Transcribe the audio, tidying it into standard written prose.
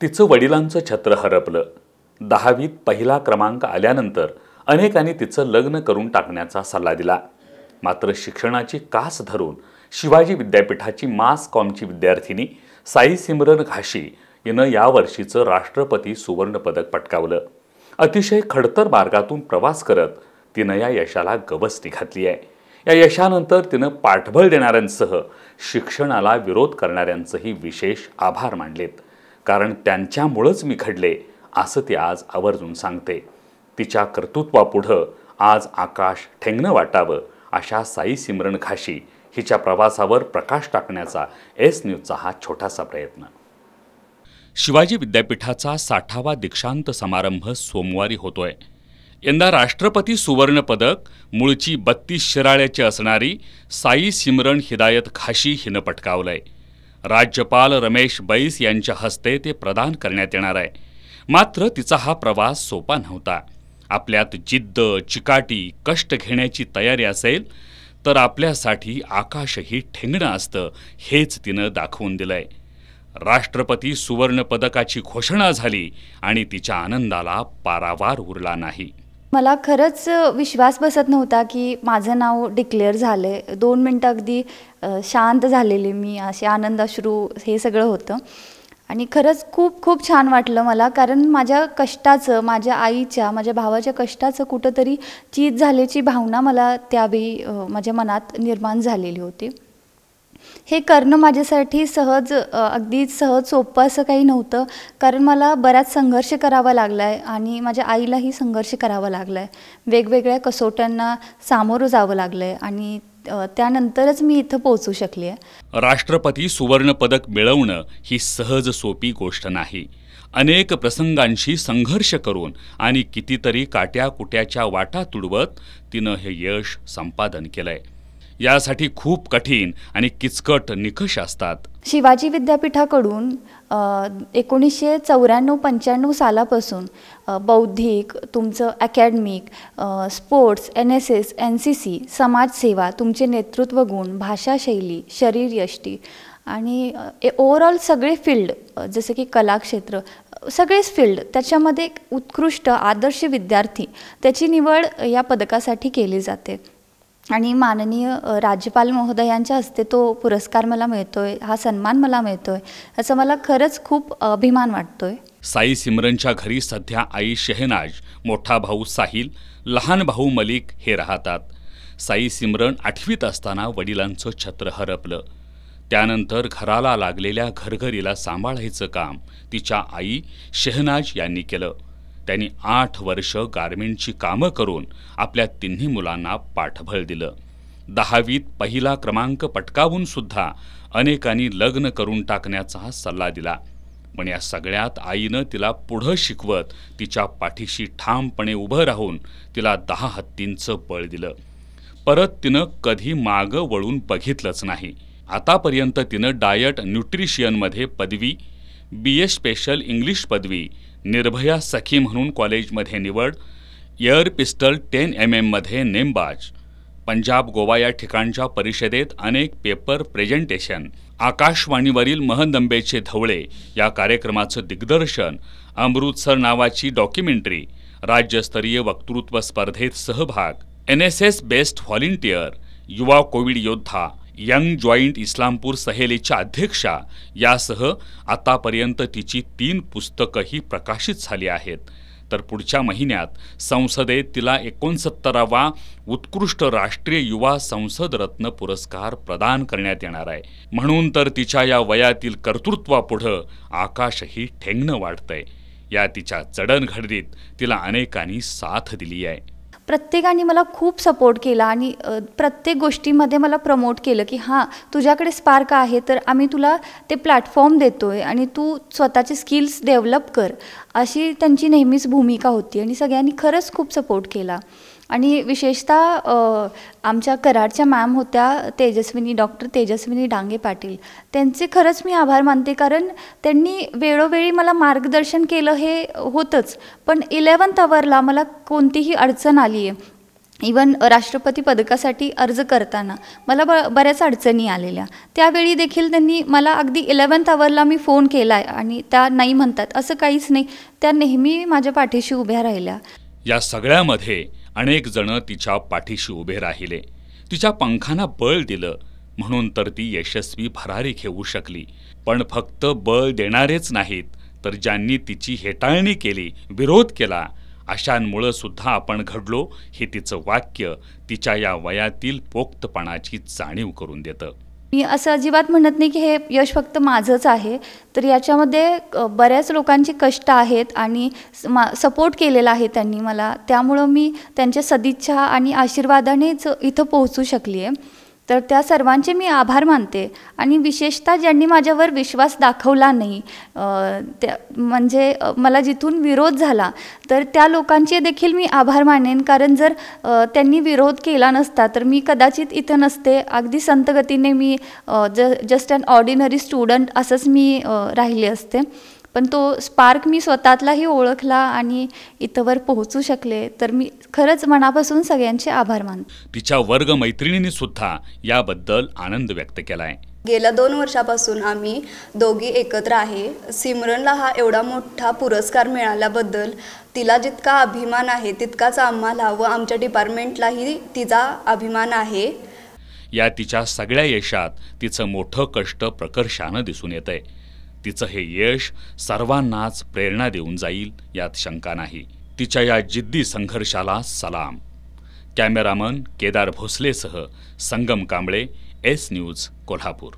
तिचं वडिलांचं छत्र हरपलं. 10वीत पहिला क्रमांक आल्यानंतर अनेकांनी तिचं लग्न करून टाकण्याचा सल्ला दिला. मात्र शिक्षणाची कास धरून शिवाजी विद्यापीठाची मास कॉमची विद्यार्थिनी साई सिमरन घाशी हिनं यावर्षीचं राष्ट्रपती सुवर्ण पदक पटकावलं. अतिशय खडतर मार्गातून प्रवास करत तिनं या यशाला गवसणी घातली आहे. या यशानंतर तिनं पाठबळ देणाऱ्यांसह शिक्षणाला विरोध करणाऱ्यांचंही विशेष आभार मानलेत. कारण त्यांच्यामुळंच मी घडले असं ती आज आवर्जून सांगते. तिच्या कर्तृत्वापुढं आज आकाश ठेंगणं वाटावं अशा साई सिमरन घाशी हिच्या प्रवासावर प्रकाश टाकण्याचा एस न्यूजचा हा छोटासा प्रयत्न. शिवाजी विद्यापीठाचा 60वा दीक्षांत समारंभ सोमवारी होतोय. यंदा राष्ट्रपती सुवर्ण पदक मूळची 32 शिराळ्याची असणारी साई सिमरन हिदायत घाशी हिनं पटकावलंय. राज्यपाल रमेश बैस यांच्या हस्ते ते प्रदान करण्यात येणार आहे. मात्र तिचा हा प्रवास सोपा नव्हता. आपल्यात जिद्द, चिकाटी, कष्ट घेण्याची तयारी असेल तर आपल्यासाठी आकाशही ठेंगणं असतं हेच तिनं दाखवून दिलंय. राष्ट्रपती सुवर्ण पदकाची घोषणा झाली आणि तिच्या आनंदाला पारावार उरला नाही. मला खरंच विश्वास बसत नव्हता की माझं नाव डिक्लेअर झालंय. 2 मिनटं अगदी शांत झालेले मी, असे आनंदाश्रू हे सगळं होतं. आणि खरंच खूप खूप छान वाटलं मला, कारण माझ्या कष्टाचं, माझ्या आईच्या, माझ्या भावाच्या कष्टाचं कुठंतरी चीज झाल्याची भावना मला त्यावेळी माझ्या मनात निर्माण झालेली होती. हे करणं माझ्यासाठी अगदी सहज सोपं असं काही नव्हतं, कारण मला बराच संघर्ष करावा लागला आहे आणि माझ्या आईलाही संघर्ष करावा लागला आहे. वेगवेगळ्या कसोट्यांना सामोरं जावं लागलं आहे आणि त्यानंतरच मी इथं पोहोचू शकले आहे. राष्ट्रपती सुवर्ण पदक मिळवणं ही सहज सोपी गोष्ट नाही. अनेक प्रसंगांशी संघर्ष करून आणि कितीतरी काट्याकुट्याच्या वाटा तुडवत तिनं हे यश संपादन केलंय. यासाठी खूप कठीण आणि किचकट निकष असतात. शिवाजी विद्यापीठाकडून 1994-95 सालापासून बौद्धिक, तुमचं अकॅडमिक, स्पोर्ट्स, NSS, NCC, समाजसेवा, तुमचे नेतृत्व गुण, भाषाशैली, शरीरयष्टी आणि ओव्हरऑल सगळे फील्ड, जसं की कलाक्षेत्र, सगळेच फील्ड, त्याच्यामध्ये उत्कृष्ट आदर्श विद्यार्थी त्याची निवड या पदकासाठी केली जाते. आणि माननीय राज्यपाल महोदयांच्या हस्ते तो पुरस्कार मला मिळतोय, हा सन्मान मला मिळतोय, असं मला खरंच खूप अभिमान वाटतोय. साई सिमरनच्या घरी सध्या आई शहनाज, मोठा भाऊ साहिल, लहान भाऊ मलिक हे राहतात. साई सिमरन 8वीत असताना वडिलांचं छत्र हरपलं. त्यानंतर घराला लागलेल्या घरघरीला सांभाळायचं काम तिच्या आई शहनाज यांनी केलं. त्यांनी 8 वर्ष गारमेंटची कामं करून आपल्या तिन्ही मुलांना पाठबळ दिलं. 10वीत पहिला क्रमांक पटकावून सुद्धा अनेकांनी लग्न करून टाकण्याचा सल्ला दिला. पण या सगळ्यात आईनं तिला पुढं शिकवत तिच्या पाठीशी ठामपणे उभं राहून तिला 10 हत्तींचं बळ दिलं. परत तिनं कधी मागं वळून बघितलंच नाही. आतापर्यंत तिनं डायट न्यूट्रिशियनमध्ये पदवी, BA स्पेशल इंग्लिश पदवी, निर्भया सखी म्हणून कॉलेजमध्ये निवड, एअर पिस्टल 10 mm मध्ये नेमबाज, पंजाब गोवा या ठिकाणच्या परिषदेत अनेक पेपर प्रेझेंटेशन, आकाशवाणीवरील महंदंबेचे धवळे या कार्यक्रमाचं दिग्दर्शन, अमृतसर नावाची डॉक्युमेंटरी, राज्यस्तरीय वक्तृत्व स्पर्धेत सहभाग, NSS बेस्ट व्हॉलिंटियर, युवा कोविड योद्धा, यंग जॉईंट इस्लामपूर सहेलीच्या अध्यक्षा यासह आतापर्यंत तिची 3 पुस्तकंही प्रकाशित झाली आहेत. तर पुढच्या महिन्यात संसदेत तिला 69वा उत्कृष्ट राष्ट्रीय युवा संसद रत्न पुरस्कार प्रदान करण्यात येणार आहे. म्हणून तर तिच्या या वयातील कर्तृत्वापुढं आकाशही ठेंगणं वाढतंय. या तिच्या जडणघडणीत तिला अनेकांनी साथ दिली आहे. प्रत्येकाने मला खूप सपोर्ट केला आणि प्रत्येक गोष्टीमध्ये मला प्रमोट केलं की हां, तुझ्याकडे स्पार्क आहे तर आम्ही तुला ते प्लॅटफॉर्म देतोय आणि तू स्वतःचे स्किल्स डेव्हलप कर, अशी त्यांची नेहमीच भूमिका होती. आणि सगळ्यांनी खरंच खूप सपोर्ट केला. आणि विशेषतः आमच्या कराडच्या मॅम होत्या डॉक्टर तेजस्विनी डांगे पाटील, त्यांचे खरंच मी आभार मानते, कारण त्यांनी वेळोवेळी मला मार्गदर्शन केलं हे होतंच, पण 11th आवरला मला कोणतीही अडचण आली आहे इवन राष्ट्रपती पदकासाठी अर्ज करताना मला बऱ्याच अडचणी आलेल्या. त्यावेळी देखील त्यांनी मला अगदी 11th आवरला मी फोन केला आहे आणि त्या नाही म्हणतात असं काहीच नाही. त्या नेहमी माझ्या पाठीशी उभ्या राहिल्या. या सगळ्यामध्ये अनेक जण तिच्या पाठीशी उभे राहिले, तिच्या पंखांना बळ दिलं, म्हणून तर ती यशस्वी भरारी घेऊ शकली. पण फक्त बळ देणारेच नाहीत, तर ज्यांनी तिची हेटाळणी केली, विरोध केला, अशांमुळं सुद्धा आपण घडलो, हे तिचं वाक्य तिच्या या वयातील पोक्तपणाची जाणीव करून देतं. मी असं अजिबात म्हणत नाही की हे यश फक्त माझंच आहे, तर याच्यामध्ये बऱ्याच लोकांचे कष्ट आहेत आणि सपोर्ट केलेला आहे त्यांनी मला. त्यामुळं मी त्यांच्या सदिच्छा आणि आशीर्वादानेच इथं पोहोचू शकली आहे. तर त्या सर्वांचे मी आभार मानते आणि विशेषतः ज्यांनी माझ्यावर विश्वास दाखवला नाही, त्या म्हणजे मला जिथून विरोध झाला, तर त्या लोकांचे देखील मी आभार मानेन. कारण जर त्यांनी विरोध केला नसता तर मी कदाचित इथं नसते. अगदी संत गतीने मी जस्ट अन ऑर्डिनरी स्टुडंट असंच मी राहिले असते. पण तो स्पार्क मी स्वतःतलाही ओळखला आणि इथंवर पोहोचू शकले. तर मी खरंच मनापासून सगळ्यांचे आभार मानते. तिच्या वर्गमैत्रिणींनी सुद्धा याबद्दल आनंद व्यक्त केलाय. गेल्या 2 वर्षापासून आम्ही दोघी एकत्र आहे. सिमरनला हा एवढा मोठा पुरस्कार मिळाल्याबद्दल तिला जितका अभिमान आहे तितकाच आम्हाला व आमच्या डिपार्टमेंटलाही तिचा अभिमान आहे. या तिच्या सगळ्या यशात तिचं मोठं कष्ट प्रकर्षानं दिसून येतंय. तिचं हे यश सर्वांनाच प्रेरणा देऊन जाईल यात शंका नाही. तिच्या या जिद्दी संघर्षाला सलाम. कॅमेरामन केदार भोसलेसह संगम कांबळे, एस न्यूज, कोल्हापूर.